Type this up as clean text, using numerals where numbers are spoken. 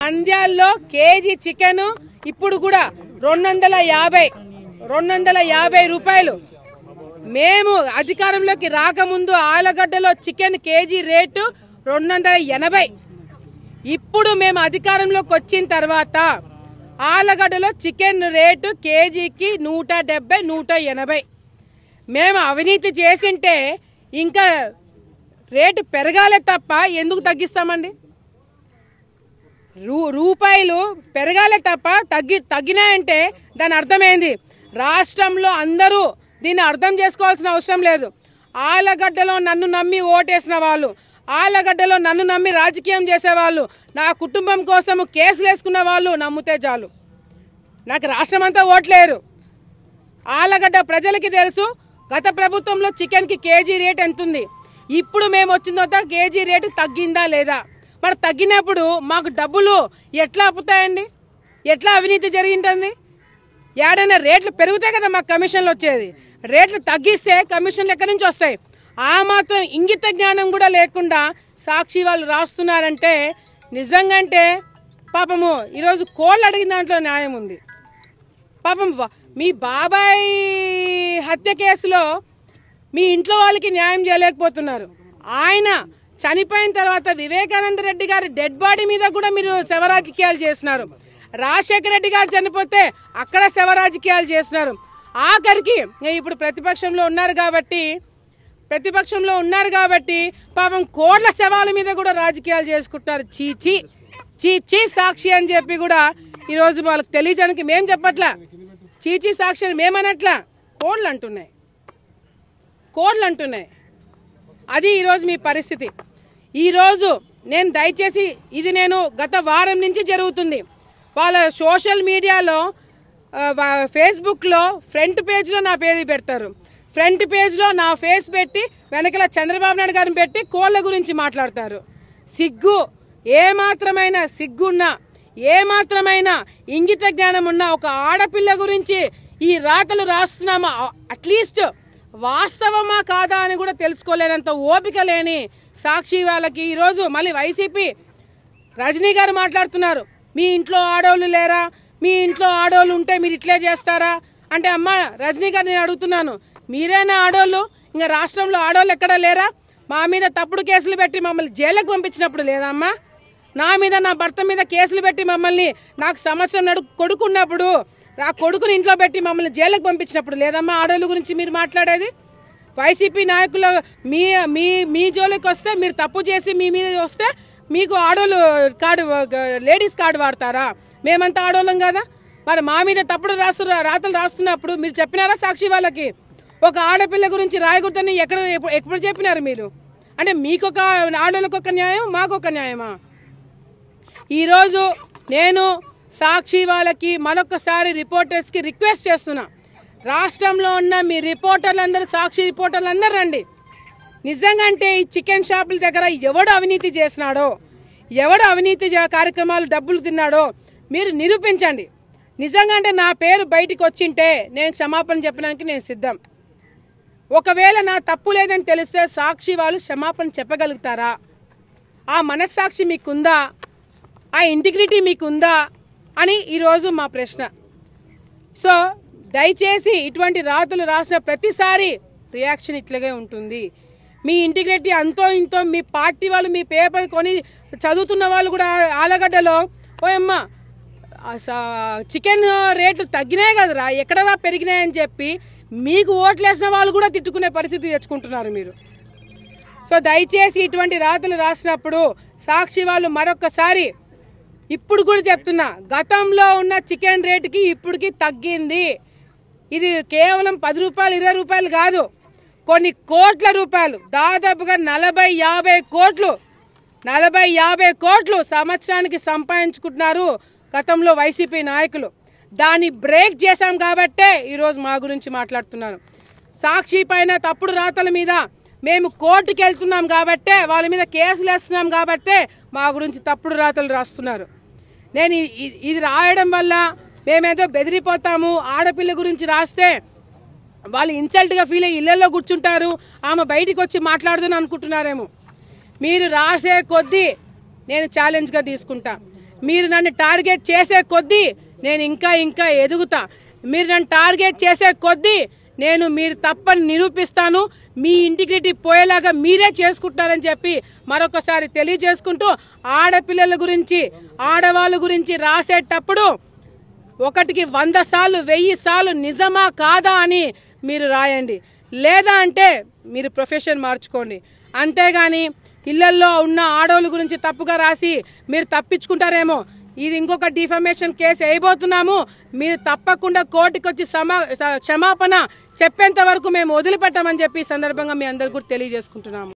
నంద్యాలలో KG chicken ఇప్పుడు కూడా 250 రూపాయలు. మేము అధికారంలోకి రాకముందు ఆలగడ్డలో చికెన్ కేజీ రేటు 280. ఇప్పుడు మేము అధికారంలోకి వచ్చిన తర్వాత ఆలగడ్డలో చికెన్ రేటు కేజీకి 170, 180. మేము అవినీతి చేసింటే ఇంకా రేటు పెరగాలే తప్ప ఎందుకు తగ్గిస్తామండి? రూపాయలు పెరగాలే తప్ప తగ్గినాయంటే దాని అర్థమైంది. రాష్ట్రంలో అందరూ దీన్ని అర్థం చేసుకోవాల్సిన అవసరం లేదు. ఆలగడ్డలో నన్ను నమ్మి ఓటేసిన వాళ్ళు, ఆలగడ్డలో నన్ను నమ్మి రాజకీయం చేసేవాళ్ళు, నా కుటుంబం కోసం కేసులు వేసుకున్న వాళ్ళు నమ్మితే చాలు. నాకు రాష్ట్రం అంతా ఓట్లేరు. ఆలగడ్డ ప్రజలకి తెలుసు గత ప్రభుత్వంలో చికెన్కి కేజీ రేట్ ఎంత ఉంది, ఇప్పుడు మేము వచ్చిన తర్వాత కేజీ రేటు తగ్గిందా లేదా? మరి తగ్గినప్పుడు మాకు డబ్బులు ఎట్లా అప్పుతాయండి? ఎట్లా అవినీతి జరిగింటుంది? ఏడైనా రేట్లు పెరిగితే కదా మాకు కమిషన్లు వచ్చేది. రేట్లు తగ్గిస్తే కమిషన్లు ఎక్కడి నుంచి వస్తాయి? ఆ మాత్రం ఇంగిత జ్ఞానం కూడా లేకుండా సాక్షి వాళ్ళు రాస్తున్నారంటే నిజంగా అంటే పాపము ఈరోజు కోళ్ళు అడిగిన దాంట్లో న్యాయం ఉంది. పాపం మీ బాబాయ్ హత్య కేసులో మీ ఇంట్లో వాళ్ళకి న్యాయం చేయలేకపోతున్నారు. ఆయన చనిపోయిన తర్వాత వివేకానంద రెడ్డి గారి డెడ్ బాడీ మీద కూడా మీరు శవరాజకీయాలు చేస్తున్నారు. రాజశేఖర రెడ్డి గారు చనిపోతే అక్కడ శవరాజకీయాలు చేస్తున్నారు. ఆఖరికి ఇప్పుడు ప్రతిపక్షంలో ఉన్నారు కాబట్టి పాపం కోట్ల శవాల మీద కూడా రాజకీయాలు చేసుకుంటున్నారు. చీచీ సాక్షి అని చెప్పి కూడా ఈరోజు వాళ్ళకి తెలియజేయడానికి మేము చెప్పట్లా. చీచీ సాక్షి అని మేమనట్లా, కోళ్ళు అంటున్నాయి. అది ఈరోజు మీ పరిస్థితి. ఈరోజు నేను దయచేసి ఇది నేను గత వారం నుంచి జరుగుతుంది. వాళ్ళ సోషల్ మీడియాలో ఫేస్బుక్లో ఫ్రంట్ పేజ్లో నా పేరు పెడతారు. ఫ్రంట్ పేజ్లో నా ఫేస్ పెట్టి వెనకల చంద్రబాబు నాయుడు గారిని పెట్టి కోళ్ళ గురించి మాట్లాడతారు. సిగ్గు, ఏమాత్రమైన సిగ్గున్నా, ఏమాత్రమైన ఇంగిత జ్ఞానం ఉన్న ఒక ఆడపిల్ల గురించి ఈ రాతలు రాస్తున్నామా, అట్లీస్ట్ వాస్తవమా కాదా అని కూడా తెలుసుకోలేనంత ఓపిక లేని సాక్షి వాళ్ళకి ఈరోజు మళ్ళీ వైసీపీ రజనీ గారు మాట్లాడుతున్నారు. మీ ఇంట్లో ఆడవాళ్ళు లేరా? మీ ఇంట్లో ఆడవాళ్ళు ఉంటే మీరు ఇట్లే చేస్తారా అంటే, అమ్మ రజనీ గారు నేను అడుగుతున్నాను, మీరేనా ఆడవాళ్ళు? ఇంకా రాష్ట్రంలో ఆడవాళ్ళు ఎక్కడా లేరా? మా మీద తప్పుడు కేసులు పెట్టి మమ్మల్ని జైలుకు పంపించినప్పుడు లేదమ్మా? నా మీద, నా భర్త మీద కేసులు పెట్టి మమ్మల్ని, నాకు సంవత్సరం కొడుకున్నప్పుడు ఆ కొడుకుని ఇంట్లో పెట్టి మమ్మల్ని జైలుకు పంపించినప్పుడు లేదమ్మా ఆడవాళ్ళ గురించి మీరు మాట్లాడేది? వైసీపీ నాయకులు మీ జోలికి వస్తే, మీరు తప్పు చేసి మీ మీద వస్తే మీకు ఆడవాళ్ళు కార్డు, లేడీస్ కార్డు వాడతారా? మేమంతా ఆడవాళ్ళం కదా. మరి మా మీద తప్పుడు రాతలు రాస్తున్నప్పుడు మీరు చెప్పినారా సాక్షి వాళ్ళకి? ఒక ఆడపిల్ల గురించి రాయకూడదని ఎప్పుడు చెప్పినారు మీరు? అంటే మీకొక ఆడవాళ్ళకి ఒక న్యాయం, మాకొక న్యాయమా? ఈరోజు నేను సాక్షి వాళ్ళకి మరొకసారి రిపోర్టర్స్కి రిక్వెస్ట్ చేస్తున్నా, రాష్ట్రంలో ఉన్న మీ రిపోర్టర్లందరూ, సాక్షి రిపోర్టర్లందరూ రండి. నిజంగా అంటే ఈ చికెన్ షాపుల దగ్గర ఎవడు అవినీతి చేసినాడో, ఎవడు అవినీతి కార్యక్రమాలు డబ్బులు తిన్నాడో మీరు నిరూపించండి. నిజంగా అంటే నా పేరు బయటికి వచ్చింటే నేను క్షమాపణ చెప్పడానికి నేను సిద్ధం. ఒకవేళ నా తప్పు లేదని తెలిస్తే సాక్షి వాళ్ళు క్షమాపణ చెప్పగలుగుతారా? ఆ మనస్సాక్షి మీకుందా? ఆ ఇంటిగ్రిటీ మీకుందా అని ఈరోజు మా ప్రశ్న. సో దయచేసి ఇటువంటి రాతలు రాసిన ప్రతిసారి రియాక్షన్ ఇట్లాగే ఉంటుంది. మీ ఇంటిగ్రిటీ అంతో ఇంతో, మీ పార్టీ వాళ్ళు మీ పేపర్ కొని చదువుతున్న వాళ్ళు కూడా ఆలగడ్డలో ఓయమ్మ చికెన్ రేట్లు తగ్గినాయి కదరా, ఎక్కడరా పెరిగినాయని చెప్పి మీకు ఓట్లేసిన వాళ్ళు కూడా తిట్టుకునే పరిస్థితి తెచ్చుకుంటున్నారు మీరు. సో దయచేసి ఇటువంటి రాతలు రాసినప్పుడు సాక్షి వాళ్ళు మరొకసారి ఇప్పుడు కూడా చెప్తున్నా, గతంలో ఉన్న చికెన్ రేటుకి ఇప్పటికి తగ్గింది. ఇది కేవలం 10 రూపాయలు 20 రూపాయలు కాదు, కొన్ని కోట్ల రూపాయలు, దాదాపుగా 40-50 కోట్లు సంవత్సరానికి సంపాదించుకుంటున్నారు గతంలో వైసీపీ నాయకులు. దాన్ని బ్రేక్ చేశాం కాబట్టే ఈరోజు మా గురించి మాట్లాడుతున్నారు. సాక్షి పైన తప్పుడు రాతల మీద మేము కోర్టుకి వెళ్తున్నాం కాబట్టే, వాళ్ళ మీద కేసులు వేస్తున్నాం కాబట్టే మా గురించి తప్పుడు రాతలు రాస్తున్నారు. నేను ఇది రాయడం వల్ల మేమేదో బెదిరిపోతాము, ఆడపిల్ల గురించి రాస్తే వాళ్ళు ఇన్సల్ట్గా ఫీల్ అయ్యి ఇళ్లలో కూర్చుంటారు, ఆమె బయటికి వచ్చి మాట్లాడదని అనుకుంటున్నారేమో. మీరు రాసే కొద్దీ నేను ఛాలెంజ్గా తీసుకుంటా. మీరు నన్ను టార్గెట్ చేసే కొద్దీ నేను ఇంకా ఇంకా ఎదుగుతా. మీరు నన్ను టార్గెట్ చేసే కొద్దీ నేను మీరు తప్పని నిరూపిస్తాను. మీ ఇంటిగ్రిటీ పోయేలాగా మీరే చేసుకుంటారని చెప్పి మరొకసారి తెలియజేసుకుంటూ, ఆడపిల్లల గురించి ఆడవాళ్ళ గురించి రాసేటప్పుడు 1కి 100 సార్లు 1000 సార్లు నిజమా కాదా అని మీరు రాయండి. లేదా అంటే మీరు ప్రొఫెషన్ మార్చుకోండి. అంతేగాని ఇళ్లల్లో ఉన్న ఆడవాళ్ళ గురించి తప్పుగా రాసి మీరు తప్పించుకుంటారేమో. ఇది ఇంకొక డిఫమేషన్ కేసు వేయబోతున్నాము. మీరు తప్పకుండా కోర్టుకు వచ్చి క్షమాపణ చెప్పేంత వరకు మేము వదిలిపెట్టామని చెప్పి ఈ సందర్భంగా మీ అందరికీ కూడా తెలియజేసుకుంటున్నాము.